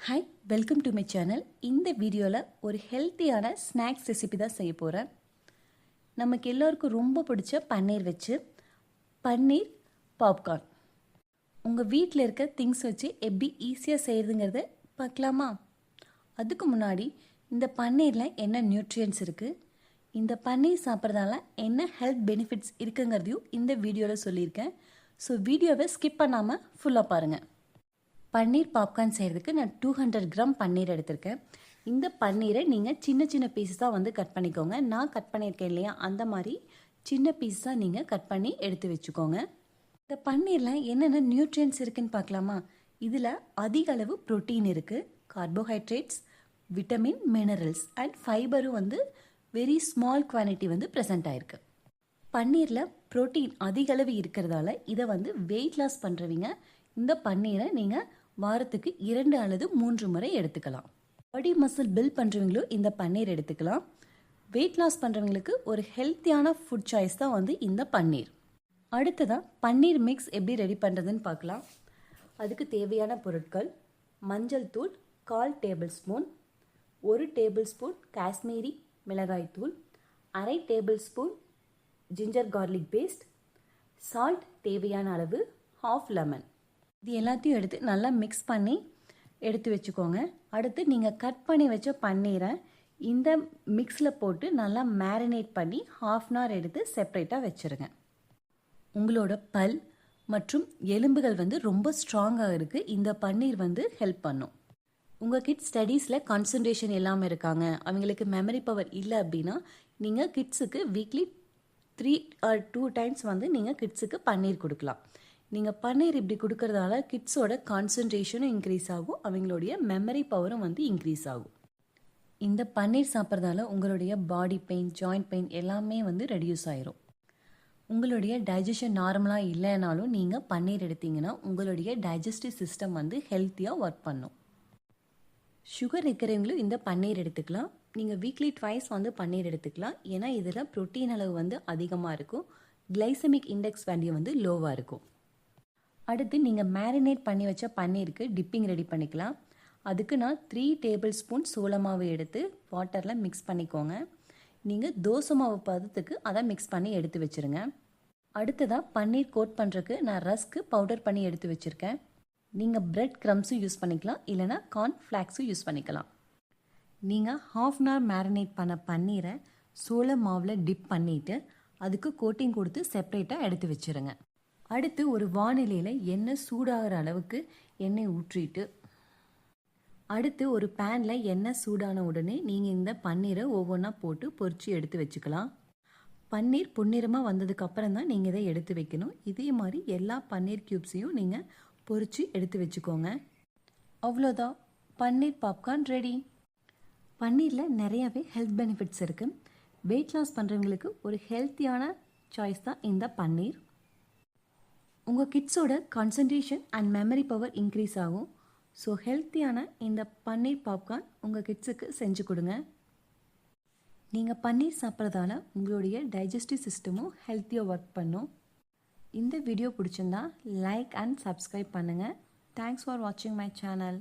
Hi, welcome to my channel. இந்த வீடியோவில் ஒரு ஹெல்த்தியான ஸ்நாக்ஸ் ரெசிபி தான் செய்ய போகிறேன். நமக்கு எல்லோருக்கும் ரொம்ப பிடிச்ச பன்னீர் வச்சு பன்னீர் பாப்கார்ன். உங்கள் வீட்டில் இருக்க திங்ஸ் வச்சு எப்படி ஈஸியாக செய்கிறதுங்கிறத பார்க்கலாமா? அதுக்கு முன்னாடி இந்த பன்னீரில் என்ன நியூட்ரியன்ஸ் இருக்குது, இந்த பன்னீர் சாப்பிட்றதால என்ன ஹெல்த் பெனிஃபிட்ஸ் இருக்குங்கிறதையும் இந்த வீடியோவில் சொல்லியிருக்கேன். ஸோ வீடியோவை ஸ்கிப் பண்ணாமல் ஃபுல்லாக பாருங்கள். பன்னீர் பாப்கார்ன் செய்கிறதுக்கு நான் 200 கிராம் பன்னீர் எடுத்திருக்கேன். இந்த பன்னீரை நீங்கள் சின்ன சின்ன பீஸஸாக வந்து கட் பண்ணிக்கோங்க. நான் கட் பண்ணியிருக்கேன் இல்லையா, அந்த மாதிரி சின்ன பீஸாக நீங்கள் கட் பண்ணி எடுத்து வச்சுக்கோங்க. இந்த பன்னீரில் என்னென்ன நியூட்ரியன்ஸ் இருக்குதுன்னு பார்க்கலாமா? இதில் அதிக அளவு ப்ரோட்டீன் இருக்குது, கார்போஹைட்ரேட்ஸ், விட்டமின், மினரல்ஸ் அண்ட் ஃபைபரும் வந்து வெரி ஸ்மால் குவான்டிட்டி வந்து ப்ரெசென்ட் ஆகிருக்கு. பன்னீரில் ப்ரோட்டீன் அதிக அளவு இருக்கிறதால இதை வந்து வெயிட் லாஸ் பண்ணுறவங்க இந்த பன்னீரை நீங்கள் வாரத்துக்கு 2 அல்லது 3 முறை எடுத்துக்கலாம். பாடி மசில் பில்ட் பண்ணுறவங்களும் இந்த பன்னீர் எடுத்துக்கலாம். வெயிட் லாஸ் பண்ணுறவங்களுக்கு ஒரு ஹெல்த்தியான ஃபுட் சாய்ஸ் தான் வந்து இந்த பன்னீர். அடுத்ததான் பன்னீர் மிக்ஸ் எப்படி ரெடி பண்ணுறதுன்னு பார்க்கலாம். அதுக்கு தேவையான பொருட்கள்: மஞ்சள் தூள் 1/4 table spoon, 1 table spoon Kashmiri மிளகாய் தூள், 1/2 table spoon ginger garlic paste, salt தேவையான அளவு, 1/2 லெமன். இது எல்லாத்தையும் எடுத்து நல்லா மிக்ஸ் பண்ணி எடுத்து வச்சுக்கோங்க. அடுத்து நீங்கள் கட் பண்ணி வச்ச பன்னீரை இந்த மிக்ஸில் போட்டு நல்லா மேரினேட் பண்ணி 1/2 அன் ஹவர் எடுத்து செப்பரேட்டாக வச்சுருங்க. உங்களோட பல் மற்றும் எலும்புகள் வந்து ரொம்ப ஸ்ட்ராங்காக இருக்குது. இந்த பன்னீர் வந்து ஹெல்ப் பண்ணும். உங்கள் கிட்ஸ் ஸ்டடீஸில் கான்சன்ட்ரேஷன் இல்லாமல் இருக்காங்க, அவங்களுக்கு மெமரி பவர் இல்லை அப்படின்னா நீங்கள் கிட்ஸுக்கு வீக்லி 3 or 2 டைம்ஸ் வந்து நீங்கள் கிட்ஸுக்கு பன்னீர் கொடுக்கலாம். நீங்கள் பன்னீர் இப்படி கொடுக்கறதால கிட்ஸோட கான்சன்ட்ரேஷனும் இன்க்ரீஸ் ஆகும், அவங்களுடைய மெமரி பவரும் வந்து இன்க்ரீஸ் ஆகும். இந்த பன்னீர் சாப்பிட்றதால உங்களுடைய பாடி பெயின், ஜாயிண்ட் பெயின் எல்லாமே வந்து ரெடியூஸ் ஆயிரும். உங்களுடைய டைஜஷன் நார்மலாக இல்லைனாலும் நீங்கள் பன்னீர் எடுத்தீங்கன்னா உங்களுடைய டைஜஸ்டிவ் சிஸ்டம் வந்து ஹெல்த்தியாக ஒர்க் பண்ணும். சுகர் இருக்கிறவங்களும் இந்த பன்னீர் எடுத்துக்கலாம். நீங்கள் வீக்லி 2 வந்து பன்னீர் எடுத்துக்கலாம். ஏன்னா இதில் ப்ரோட்டீன் அளவு வந்து அதிகமாக இருக்கும், கிளைசமிக் இண்டெக்ஸ் வேல்யூ வந்து லோவாக இருக்கும். அடுத்து நீங்கள் மேரினேட் பண்ணி வச்ச பன்னீருக்கு டிப்பிங் ரெடி பண்ணிக்கலாம். அதுக்கு நான் 3 டேபிள் ஸ்பூன் சோள மாவு எடுத்து வாட்டரில் மிக்ஸ் பண்ணிக்கோங்க. நீங்கள் தோசை மாவு பதத்துக்கு அதை மிக்ஸ் பண்ணி எடுத்து வச்சுருங்க. அடுத்ததாக பன்னீர் கோட் பண்ணுறதுக்கு நான் ரஸ்க்கு பவுடர் பண்ணி எடுத்து வச்சுருக்கேன். நீங்கள் பிரெட் க்ரம்ஸும் யூஸ் பண்ணிக்கலாம், இல்லைனா கார்ன் ஃப்ளாக்ஸும் யூஸ் பண்ணிக்கலாம். நீங்கள் 1/2 அன் ஹவர் மேரினேட் பண்ண பன்னீரை சோள மாவில் டிப் பண்ணிவிட்டு அதுக்கு கோட்டிங் கொடுத்து செப்பரேட்டாக எடுத்து வச்சுருங்க. அடுத்து ஒரு வானிலையில் எண்ணெய் சூடாகிற அளவுக்கு எண்ணெய் ஊற்றிட்டு அடுத்து ஒரு பேனில் எண்ணெய் சூடான உடனே நீங்கள் இந்த பன்னீரை ஒவ்வொன்றா போட்டு பொரித்து எடுத்து வச்சுக்கலாம். பன்னீர் பொன்னிறமாக வந்ததுக்கு அப்புறம் தான் நீங்கள் இதை எடுத்து வைக்கணும். இதே மாதிரி எல்லா பன்னீர் க்யூப்ஸையும் நீங்கள் பொரித்து எடுத்து வச்சுக்கோங்க. அவ்வளோதான், பன்னீர் பாப்கார்ன் ரெடி. பன்னீரில் நிறையவே ஹெல்த் பெனிஃபிட்ஸ் இருக்குது. வெயிட் லாஸ் பண்ணுறவங்களுக்கு ஒரு ஹெல்த்தியான சாய்ஸ் தான் இந்த பன்னீர். உங்கள் கிட்ஸோட concentration and memory power increase ஆகும். ஸோ ஹெல்த்தியான இந்த பன்னீர் பாப்கார்ன் உங்கள் கிட்ஸுக்கு செஞ்சு கொடுங்க. நீங்கள் பன்னீர் சாப்பிட்றதால உங்களுடைய டைஜஸ்டிவ் சிஸ்டமும் ஹெல்த்தியாக ஒர்க் பண்ணும். இந்த வீடியோ பிடிச்சிருந்தா லைக் அண்ட் சப்ஸ்கிரைப் பண்ணுங்கள். தேங்க்ஸ் ஃபார் வாட்சிங் மை சேனல்.